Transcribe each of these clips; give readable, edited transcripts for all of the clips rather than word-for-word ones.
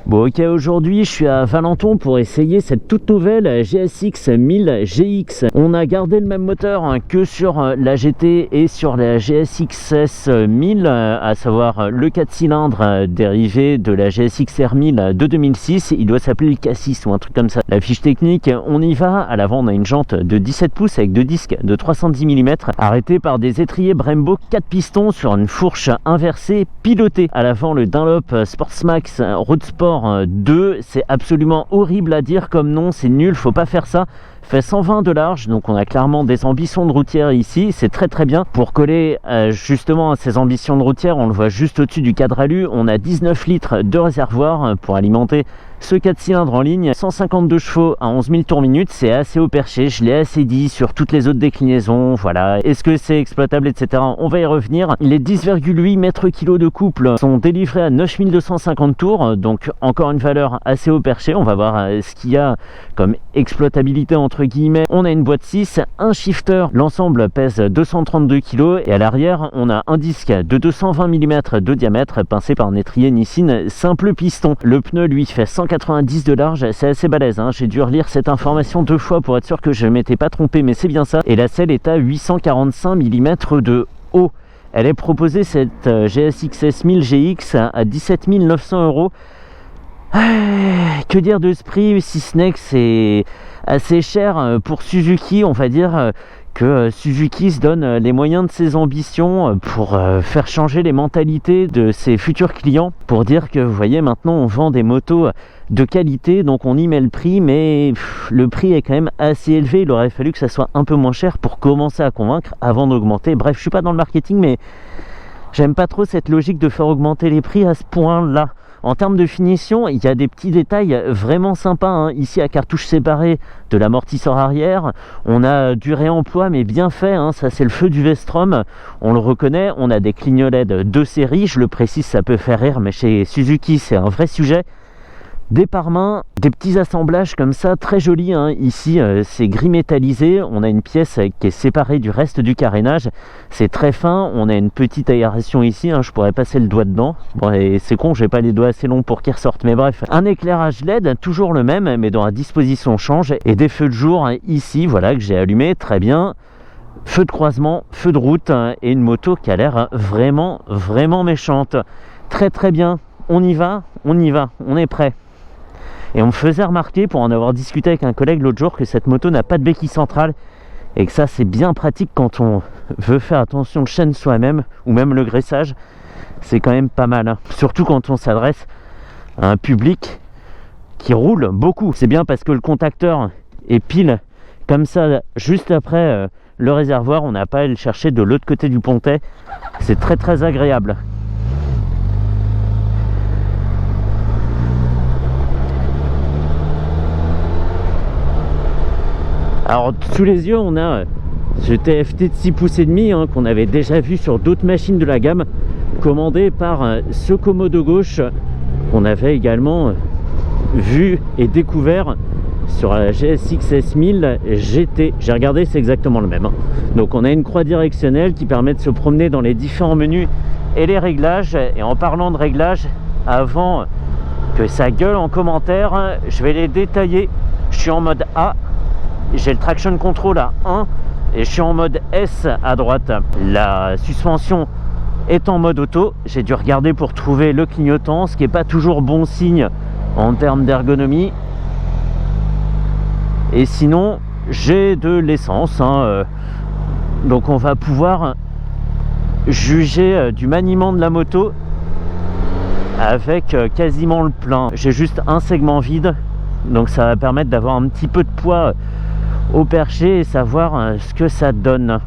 Bon ok, aujourd'hui je suis à Valenton pour essayer cette toute nouvelle GSX 1000 GX. On a gardé le même moteur que sur la GT et sur la GSX S 1000, à savoir le 4 cylindres dérivé de la GSX R 1000 de 2006. Il doit s'appeler le K6 ou un truc comme ça. La fiche technique, on y va. À l'avant on a une jante de 17 pouces avec deux disques de 310 mm arrêtés par des étriers Brembo 4 pistons sur une fourche inversée pilotée. À l'avant le Dunlop Sportsmax Road Sport 2, c'est absolument horrible à dire comme nom, c'est nul, faut pas faire ça. Fait 120 de large, donc on a clairement des ambitions de routière ici, c'est très bien. Pour coller justement à ces ambitions de routière, on le voit juste au-dessus du cadre alu, on a 19 litres de réservoir pour alimenter ce 4 cylindres en ligne, 152 chevaux à 11 000 tours minute, c'est assez haut perché, je l'ai assez dit sur toutes les autres déclinaisons, voilà. Est-ce que c'est exploitable, etc. On va y revenir. Les 10,8 mètres kg de couple sont délivrés à 9250 tours, donc encore une valeur assez haut perché. On va voir ce qu'il y a comme exploitabilité entre guillemets. On a une boîte 6, un shifter, l'ensemble pèse 232 kg et à l'arrière on a un disque de 220 mm de diamètre pincé par un étrier Nissin simple piston. Le pneu lui fait 190 de large, c'est assez balèze, hein. J'ai dû relire cette information 2 fois pour être sûr que je ne m'étais pas trompé, mais c'est bien ça. Et la selle est à 845 mm de haut. Elle est proposée, cette GSX S 1000 GX, à 17 900 €. Que dire de ce prix, si ce n'est que c'est assez cher pour Suzuki. On va dire que Suzuki se donne les moyens de ses ambitions pour faire changer les mentalités de ses futurs clients, pour dire que vous voyez, maintenant on vend des motos de qualité, donc on y met le prix, mais le prix est quand même assez élevé. Il aurait fallu que ça soit un peu moins cher pour commencer à convaincre avant d'augmenter. Bref, je suis pas dans le marketing, mais j'aime pas trop cette logique de faire augmenter les prix à ce point là. En termes de finition, il y a des petits détails vraiment sympas, hein. Ici, à cartouche séparée de l'amortisseur arrière, on a du réemploi mais bien fait, hein. Ça c'est le feu du Vestrom, on le reconnaît. On a des clignotants LED de série, je le précise, ça peut faire rire, mais chez Suzuki c'est un vrai sujet. Des pare-mains, des petits assemblages comme ça, très jolis, hein. Ici c'est gris métallisé, on a une pièce qui est séparée du reste du carénage, c'est très fin. On a une petite aération ici, hein. Je pourrais passer le doigt dedans, bon, et c'est con, j'ai pas les doigts assez longs pour qu'ils ressortent, mais bref. Un éclairage LED, toujours le même, mais dont la disposition change, et des feux de jour ici, voilà, que j'ai allumé, très bien. Feu de croisement, feu de route, et une moto qui a l'air vraiment méchante. Très bien, on y va, on est prêt. Et on me faisait remarquer, pour en avoir discuté avec un collègue l'autre jour, que cette moto n'a pas de béquille centrale et que ça c'est bien pratique quand on veut faire attention au chaîne soi-même, ou même le graissage. C'est quand même pas mal, hein. Surtout quand on s'adresse à un public qui roule beaucoup. C'est bien parce que le contacteur est pile comme ça juste après le réservoir, on n'a pas à le chercher de l'autre côté du pontet. C'est très agréable. Alors sous les yeux on a ce TFT de 6 pouces et demi, hein, qu'on avait déjà vu sur d'autres machines de la gamme, commandé par ce Komodo gauche qu'on avait également vu et découvert sur la GSX S 1000 GT. J'ai regardé, c'est exactement le même, hein. Donc on a une croix directionnelle qui permet de se promener dans les différents menus et les réglages. Et en parlant de réglages, avant que ça gueule en commentaire, je vais les détailler. Je suis en mode A, j'ai le traction control à 1 et je suis en mode S à droite. La suspension est en mode auto. J'ai dû regarder pour trouver le clignotant, ce qui n'est pas toujours bon signe en termes d'ergonomie. Et sinon j'ai de l'essence, hein. Donc on va pouvoir juger du maniement de la moto avec quasiment le plein. J'ai juste un segment vide, donc ça va permettre d'avoir un petit peu de poids au perché et savoir ce que ça donne.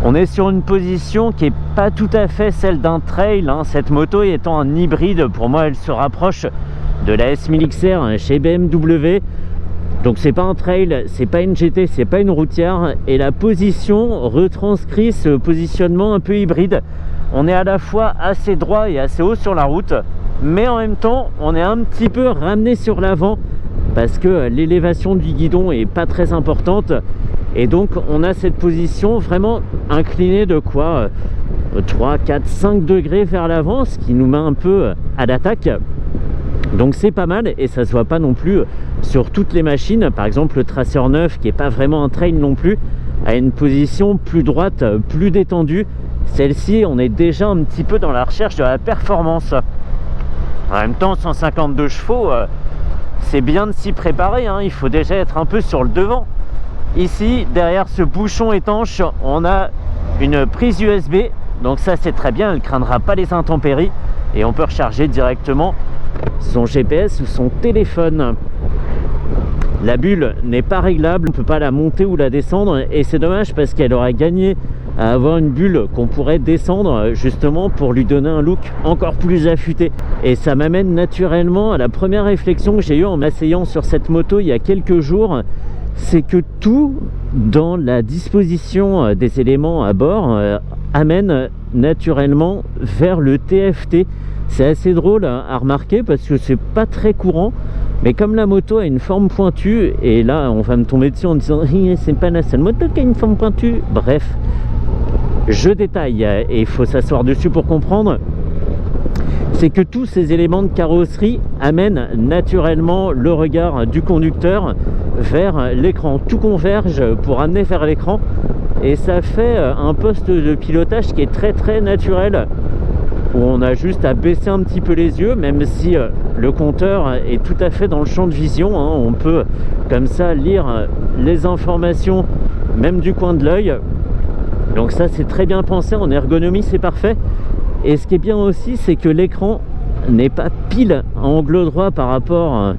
On est sur une position qui est pas tout à fait celle d'un trail, hein. Cette moto étant un hybride, pour moi elle se rapproche de la S1000 XR chez BMW. Donc c'est pas un trail, c'est pas une GT, c'est pas une routière, et la position retranscrit ce positionnement un peu hybride. On est à la fois assez droit et assez haut sur la route, mais en même temps on est un petit peu ramené sur l'avant parce que l'élévation du guidon est pas très importante, et donc on a cette position vraiment inclinée de quoi 3, 4, 5 degrés vers l'avant, ce qui nous met un peu à l'attaque. Donc c'est pas mal et ça se voit pas non plus sur toutes les machines. Par exemple le Tracer 9 qui est pas vraiment un trail non plus a une position plus droite, plus détendue. Celle-ci, on est déjà un petit peu dans la recherche de la performance. En même temps 152 chevaux, c'est bien de s'y préparer, hein. Il faut déjà être un peu sur le devant. Ici derrière ce bouchon étanche on a une prise USB, donc ça c'est très bien, elle ne craindra pas les intempéries et on peut recharger directement son GPS ou son téléphone. La bulle n'est pas réglable, on ne peut pas la monter ou la descendre et c'est dommage parce qu'elle aurait gagné à avoir une bulle qu'on pourrait descendre justement pour lui donner un look encore plus affûté. Et ça m'amène naturellement à la première réflexion que j'ai eue en m'asseyant sur cette moto il y a quelques jours, c'est que tout dans la disposition des éléments à bord amène naturellement vers le TFT. C'est assez drôle à remarquer parce que c'est pas très courant, mais comme la moto a une forme pointue, et là on va me tomber dessus en disant c'est pas la seule moto qui a une forme pointue, bref, je détaille et il faut s'asseoir dessus pour comprendre. C'est que tous ces éléments de carrosserie amènent naturellement le regard du conducteur vers l'écran. Tout converge pour amener vers l'écran et ça fait un poste de pilotage qui est très naturel, où on a juste à baisser un petit peu les yeux, même si le compteur est tout à fait dans le champ de vision, hein. On peut comme ça lire les informations même du coin de l'œil. Donc ça c'est très bien pensé, en ergonomie c'est parfait. Et ce qui est bien aussi, c'est que l'écran n'est pas pile à angle droit par rapport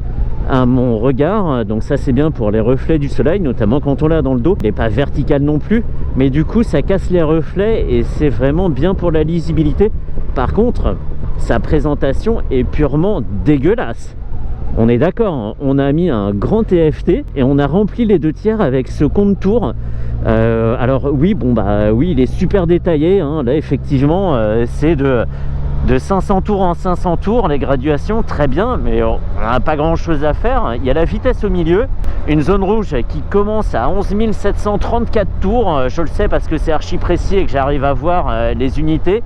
à mon regard. Donc ça c'est bien pour les reflets du soleil, notamment quand on l'a dans le dos. Il n'est pas vertical non plus, mais du coup ça casse les reflets et c'est vraiment bien pour la lisibilité. Par contre, sa présentation est purement dégueulasse. On est d'accord, hein. On a mis un grand TFT et on a rempli les 2 tiers avec ce contour. Alors oui, bon bah oui, il est super détaillé, hein. Là effectivement c'est de 500 tours en 500 tours, les graduations très bien, mais on n'a pas grand chose à faire. Il y a la vitesse au milieu, une zone rouge qui commence à 11 734 tours, je le sais parce que c'est archi précis et que j'arrive à voir les unités.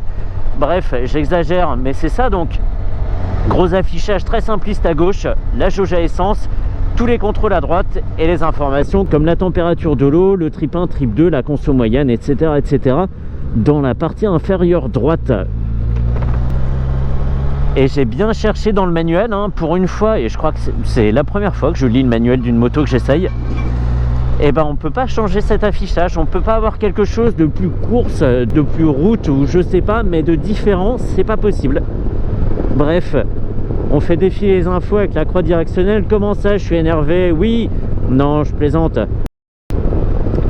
Bref, j'exagère, mais c'est ça. Donc gros affichage très simpliste à gauche, la jauge à essence, tous les contrôles à droite et les informations comme la température de l'eau, le trip 1, trip 2, la conso moyenne, etc. dans la partie inférieure droite. Et j'ai bien cherché dans le manuel, hein, pour une fois, et je crois que c'est la première fois que je lis le manuel d'une moto que j'essaye. Et ben on peut pas changer cet affichage, on peut pas avoir quelque chose de plus course, de plus route ou je sais pas, mais de différent, c'est pas possible. Bref, on fait défiler les infos avec la croix directionnelle. Comment ça, je suis énervé? Oui, non, je plaisante.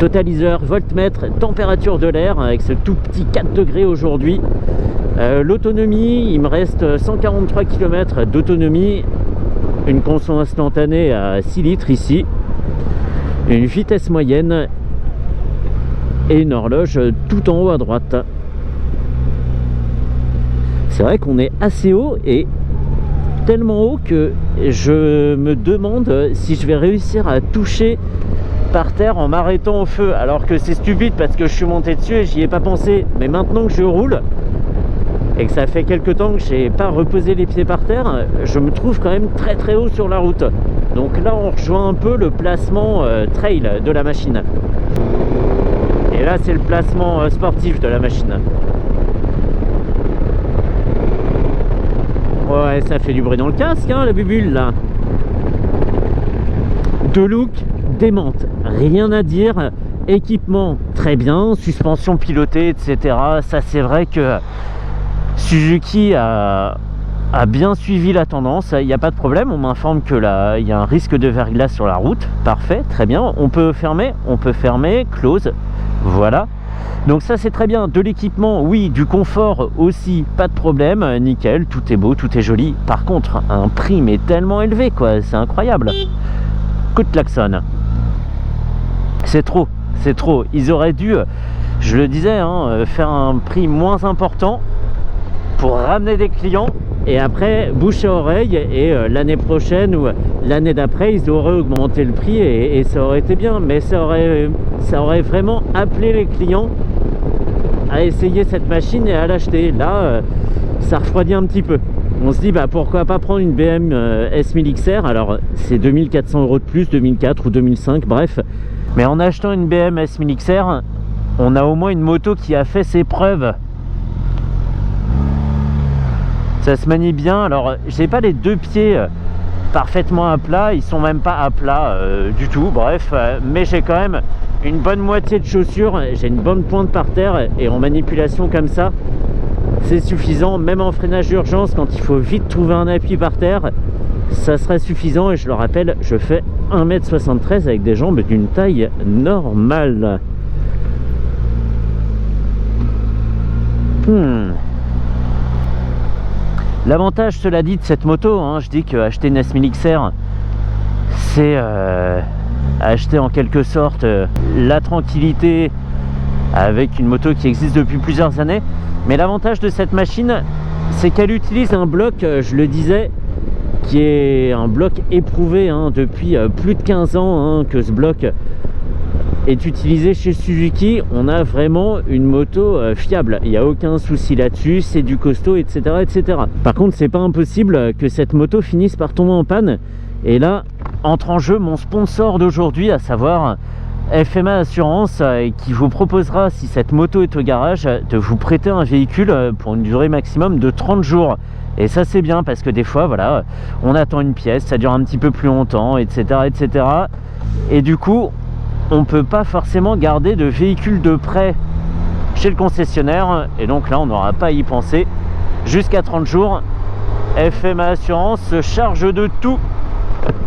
Totaliseur, voltmètre, température de l'air avec ce tout petit 4 degrés aujourd'hui. L'autonomie, il me reste 143 km d'autonomie, une conso instantanée à 6 litres ici, une vitesse moyenne et une horloge tout en haut à droite. C'est vrai qu'on est assez haut et tellement haut que je me demande si je vais réussir à toucher par terre en m'arrêtant au feu, alors que c'est stupide parce que je suis monté dessus et j'y ai pas pensé. Mais maintenant que je roule et que ça fait quelques temps que j'ai pas reposé les pieds par terre, je me trouve quand même très haut sur la route. Donc là on rejoint un peu le placement trail de la machine, et là c'est le placement sportif de la machine. Ouais, ça fait du bruit dans le casque, hein, la bubule là. De look démente, rien à dire. Équipement très bien, suspension pilotée, etc. Ça c'est vrai que Suzuki a bien suivi la tendance, il n'y a pas de problème. On m'informe que là il y a un risque de verglas sur la route, parfait, très bien. On peut fermer, close, voilà. Donc ça c'est très bien. De l'équipement, oui, du confort aussi, pas de problème, nickel, tout est beau, tout est joli. Par contre, un prix mais tellement élevé quoi, c'est incroyable. Coup de klaxon. C'est trop, c'est trop. Ils auraient dû, je le disais, hein, faire un prix moins important pour ramener des clients, et après bouche à oreille, et l'année prochaine ou l'année d'après ils auraient augmenté le prix et ça aurait été bien. Mais ça aurait vraiment appelé les clients à essayer cette machine et à l'acheter. Là, ça refroidit un petit peu. On se dit bah pourquoi pas prendre une BM S1000 XR. Alors c'est 2400 € de plus, 2004 ou 2005, bref. Mais en achetant une BM S1000 XR, on a au moins une moto qui a fait ses preuves. Ça se manie bien. Alors j'ai pas les deux pieds parfaitement à plat, ils sont même pas à plat du tout, bref, mais j'ai quand même une bonne moitié de chaussures, j'ai une bonne pointe par terre et en manipulation comme ça c'est suffisant. Même en freinage d'urgence, quand il faut vite trouver un appui par terre, ça serait suffisant. Et je le rappelle, je fais 1m73 avec des jambes d'une taille normale. L'avantage, cela dit, de cette moto, hein, je dis que acheter une S1000 XR, c'est acheter en quelque sorte la tranquillité avec une moto qui existe depuis plusieurs années. Mais l'avantage de cette machine, c'est qu'elle utilise un bloc, je le disais, qui est un bloc éprouvé hein, depuis plus de 15 ans hein, que ce bloc est utilisé chez Suzuki. On a vraiment une moto fiable, il n'y a aucun souci là-dessus, c'est du costaud, etc., etc. Par contre, c'est pas impossible que cette moto finisse par tomber en panne. Et là, entre en jeu mon sponsor d'aujourd'hui, à savoir FMA Assurance, qui vous proposera, si cette moto est au garage, de vous prêter un véhicule pour une durée maximum de 30 jours. Et ça c'est bien parce que des fois, voilà, on attend une pièce, ça dure un petit peu plus longtemps, etc., etc. Et du coup, on peut pas forcément garder de véhicule de prêt chez le concessionnaire. Et donc là, on n'aura pas à y penser. Jusqu'à 30 jours, FMA Assurance se charge de tout.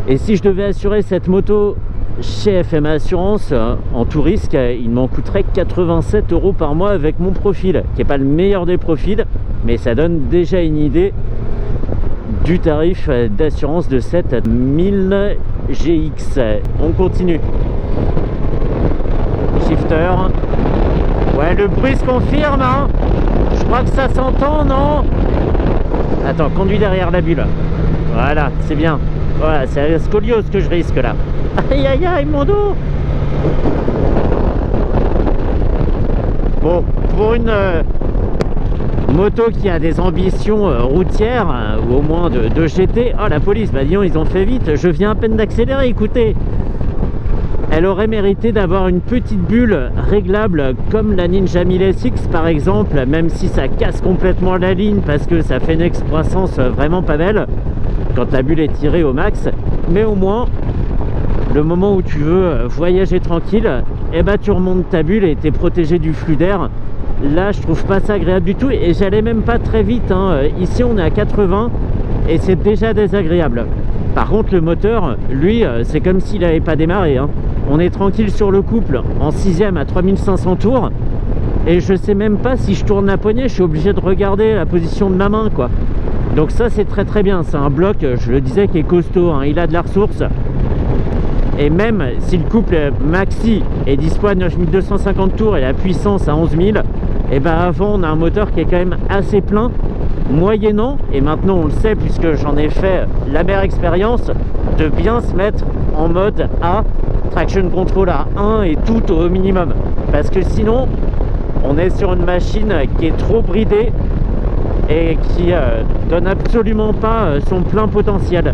Et si je devais assurer cette moto chez FMA Assurance en tout risque, il m'en coûterait 87 € par mois avec mon profil, qui n'est pas le meilleur des profils, mais ça donne déjà une idée du tarif d'assurance de cette 1000 GX. On continue. Shifter. Ouais, le bruit se confirme, hein. Je crois que ça s'entend, non? Attends, conduis derrière la bulle. Voilà, c'est bien. Voilà, c'est la scoliose que je risque là. Aïe aïe aïe, mon dos. Bon, pour une moto qui a des ambitions routières, ou au moins de GT. Oh, la police, bah disons, ils ont fait vite. Je viens à peine d'accélérer, écoutez. Elle aurait mérité d'avoir une petite bulle réglable comme la Ninja 1000 SX par exemple, même si ça casse complètement la ligne parce que ça fait une excroissance vraiment pas belle quand la bulle est tirée au max. Mais au moins, le moment où tu veux voyager tranquille, eh ben, tu remontes ta bulle et tu es protégé du flux d'air. Là, je trouve pas ça agréable du tout et j'allais même pas très vite, hein. Ici, on est à 80 et c'est déjà désagréable. Par contre, le moteur, lui, c'est comme s'il n'avait pas démarré, hein. On est tranquille sur le couple en 6ème à 3500 tours et je sais même pas si je tourne la poignée, je suis obligé de regarder la position de ma main, quoi. Donc ça, c'est très très bien. C'est un bloc, je le disais, qui est costaud, hein. Il a de la ressource. Et même si le couple maxi est dispo à 9250 tours et la puissance à 11 000, et ben avant on a un moteur qui est quand même assez plein, moyennant, et maintenant on le sait puisque j'en ai fait la meilleure expérience, de bien se mettre en mode A, traction control à 1 et tout au minimum. Parce que sinon, on est sur une machine qui est trop bridée et qui donne absolument pas son plein potentiel.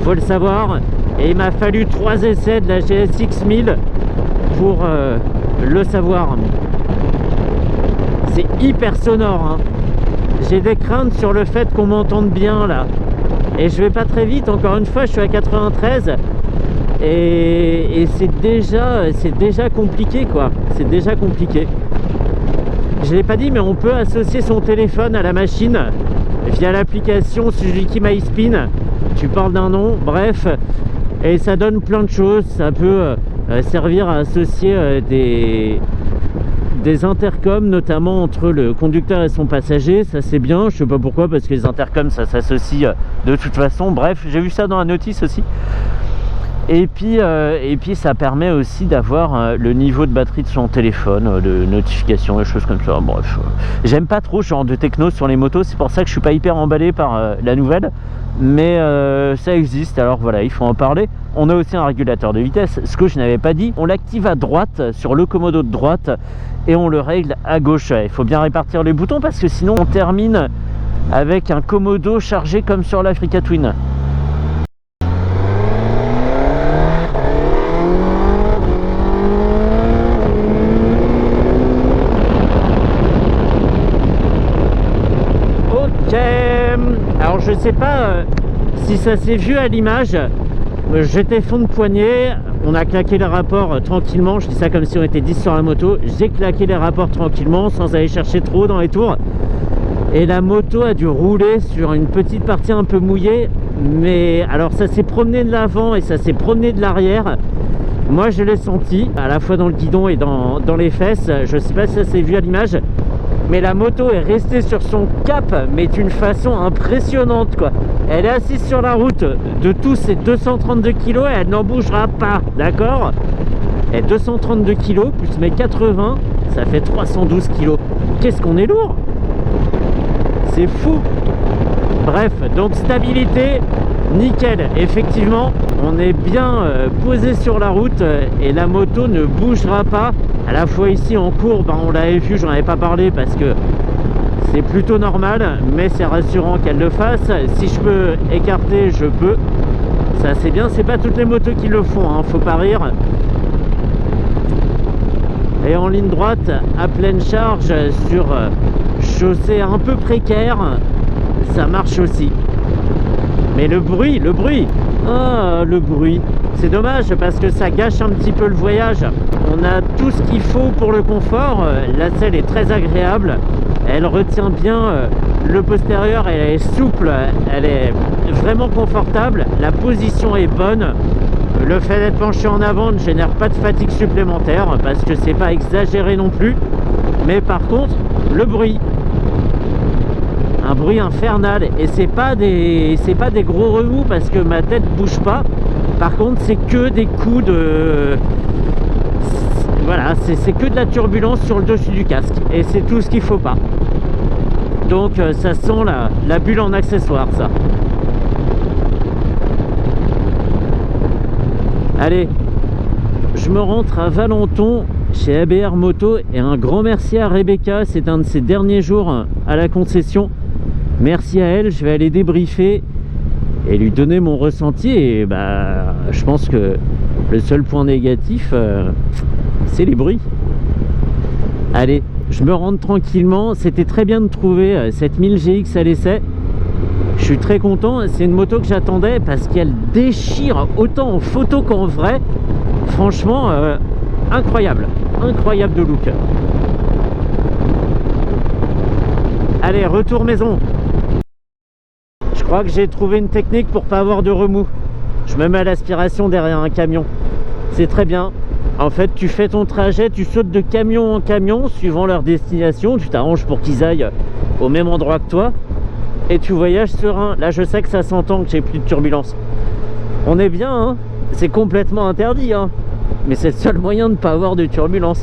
Faut le savoir. Et il m'a fallu 3 essais de la GSX 1000 pour le savoir. C'est hyper sonore, hein. J'ai des craintes sur le fait qu'on m'entende bien là. Et je vais pas très vite, encore une fois, je suis à 93. Et c'est déjà compliqué, quoi. C'est déjà compliqué. Je l'ai pas dit, mais on peut associer son téléphone à la machine via l'application Suzuki MySpin. Tu parles d'un nom, bref. Et ça donne plein de choses. Ça peut servir à associer des intercoms, notamment entre le conducteur et son passager. Ça c'est bien, je sais pas pourquoi, parce que les intercoms ça s'associe de toute façon. Bref, j'ai vu ça dans la notice aussi. Et puis ça permet aussi d'avoir le niveau de batterie de son téléphone, de notifications, des choses comme ça. Bref, j'aime pas trop ce genre de techno sur les motos, c'est pour ça que je suis pas hyper emballé par la nouvelle. Mais ça existe, alors voilà, il faut en parler. On a aussi un régulateur de vitesse, ce que je n'avais pas dit. On l'active à droite, sur le commodo de droite, et on le règle à gauche. Il faut bien répartir les boutons parce que sinon on termine avec un commodo chargé comme sur l'Africa Twin. Alors je sais pas si ça s'est vu à l'image, j'étais fond de poignée, on a claqué les rapports tranquillement, je dis ça comme si on était 10 sur la moto, j'ai claqué les rapports tranquillement sans aller chercher trop dans les tours, et la moto a dû rouler sur une petite partie un peu mouillée, mais alors ça s'est promené de l'avant et ça s'est promené de l'arrière. Moi je l'ai senti à la fois dans le guidon et dans les fesses, je sais pas si ça s'est vu à l'image, mais la moto est restée sur son cap, mais d'une façon impressionnante quoi. Elle est assise sur la route de tous ces 232 kg et elle n'en bougera pas, d'accord? Et 232 kg plus mes 80, ça fait 312 kg. Qu'est-ce qu'on est lourd? C'est fou. Bref, donc stabilité, nickel. Effectivement, on est bien posé sur la route et la moto ne bougera pas. À la fois ici en courbe, on l'avait vu, j'en avais pas parlé parce que c'est plutôt normal, mais c'est rassurant qu'elle le fasse. Si je peux écarter, je peux. Ça c'est bien, c'est pas toutes les motos qui le font, hein, faut pas rire. Et en ligne droite, à pleine charge, sur chaussée un peu précaire, ça marche aussi. Mais le bruit, ah le bruit, c'est dommage parce que ça gâche un petit peu le voyage. On a tout ce qu'il faut pour le confort, la selle est très agréable, elle retient bien le postérieur, elle est souple, elle est vraiment confortable, la position est bonne. Le fait d'être penché en avant ne génère pas de fatigue supplémentaire parce que c'est pas exagéré non plus. Mais par contre, le bruit, un bruit infernal, et c'est pas des gros remous parce que ma tête bouge pas. Par contre, c'est que des coups de... Voilà, c'est que de la turbulence sur le dessus du casque. Et c'est tout ce qu'il faut pas. Donc ça sent la bulle en accessoire, ça. Allez, je me rentre à Valenton chez ABR Moto et un grand merci à Rebecca, c'est un de ses derniers jours à la concession. Merci à elle, je vais aller débriefer et lui donner mon ressenti, et bah je pense que le seul point négatif c'est les bruits. Allez, je me rentre tranquillement, c'était très bien de trouver cette 1000 GX à l'essai. Je suis très content, c'est une moto que j'attendais parce qu'elle déchire autant en photo qu'en vrai. Franchement, incroyable, incroyable de look. Allez, retour maison. Je crois que j'ai trouvé une technique pour pas avoir de remous. Je me mets à l'aspiration derrière un camion. C'est très bien. En fait, tu fais ton trajet, tu sautes de camion en camion suivant leur destination. Tu t'arranges pour qu'ils aillent au même endroit que toi. Et tu voyages serein. Là je sais que ça s'entend que j'ai plus de turbulence. On est bien, hein. C'est complètement interdit, hein. Mais c'est le seul moyen de ne pas avoir de turbulence.